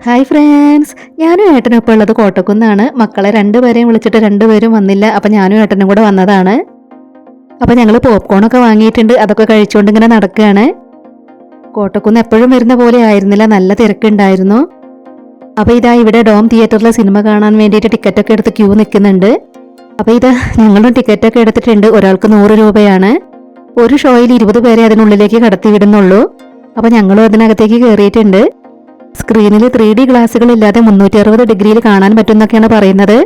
Hi friends, ഞാനും ഏട്ടനൊപ്പം ഉള്ളത് കോട്ടക്കുന്നാണ്. മക്കളെ രണ്ടുപേരെയും വിളിച്ചിട്ട് രണ്ടുപേരും വന്നില്ല. അപ്പം ഞാനും ഏട്ടനും കൂടെ വന്നതാണ്. അപ്പം ഞങ്ങൾ പോപ്കോണൊക്കെ വാങ്ങിയിട്ടുണ്ട്. അതൊക്കെ കഴിച്ചുകൊണ്ട് ഇങ്ങനെ നടക്കുകയാണ്. കോട്ടക്കുന്ന് എപ്പോഴും വരുന്ന പോലെ ആയിരുന്നില്ല, നല്ല തിരക്കുണ്ടായിരുന്നു. അപ്പോൾ ഇതാ ഇവിടെ ഡോം തിയേറ്ററിലെ സിനിമ കാണാൻ വേണ്ടിയിട്ട് ടിക്കറ്റൊക്കെ എടുത്ത് ക്യൂ നിൽക്കുന്നുണ്ട്. അപ്പോൾ ഇതാ ഞങ്ങളും ടിക്കറ്റൊക്കെ എടുത്തിട്ടുണ്ട്. ഒരാൾക്ക് 100 രൂപയാണ്. ഒരു ഷോയിൽ 20 പേരെ അതിനുള്ളിലേക്ക് കടത്തി വിടുന്നുള്ളൂ. അപ്പോൾ ഞങ്ങളും അതിനകത്തേക്ക് കയറിയിട്ടുണ്ട്. സ്ക്രീനിൽ 3D ഗ്ലാസുകൾ ഇല്ലാതെ 360 ഡിഗ്രിയിൽ കാണാൻ പറ്റുന്നൊക്കെയാണ് പറയുന്നത്.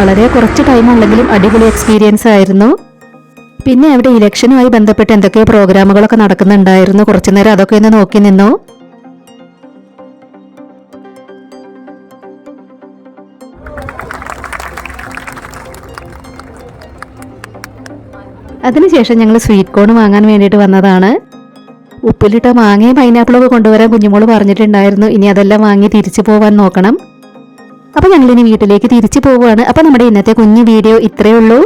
വളരെ കുറച്ച് ടൈമുള്ളെങ്കിലും അടിപൊളി എക്സ്പീരിയൻസ് ആയിരുന്നു. പിന്നെ അവിടെ ഇലക്ഷനുമായി ബന്ധപ്പെട്ട് എന്തൊക്കെയോ പ്രോഗ്രാമുകളൊക്കെ നടക്കുന്നുണ്ടായിരുന്നു. കുറച്ചു നേരം അതൊക്കെ ഒന്ന് നോക്കി നിന്നു. അതിനുശേഷം ഞങ്ങൾ സ്വീറ്റ് കോൺ വാങ്ങാൻ വേണ്ടിയിട്ട് വന്നതാണ്. ഉപ്പിലിട്ട മാങ്ങയും പൈനാപ്പിളൊക്കെ കൊണ്ടുവരാൻ കുഞ്ഞുമോള് പറഞ്ഞിട്ടുണ്ടായിരുന്നു. ഇനി അതെല്ലാം വാങ്ങി തിരിച്ചു പോവാൻ നോക്കണം. അപ്പോൾ ഞങ്ങളിനി വീട്ടിലേക്ക് തിരിച്ചു പോവുകയാണ്. അപ്പോൾ നമ്മുടെ ഇന്നത്തെ കുഞ്ഞു വീഡിയോ ഇത്രയേ ഉള്ളൂ.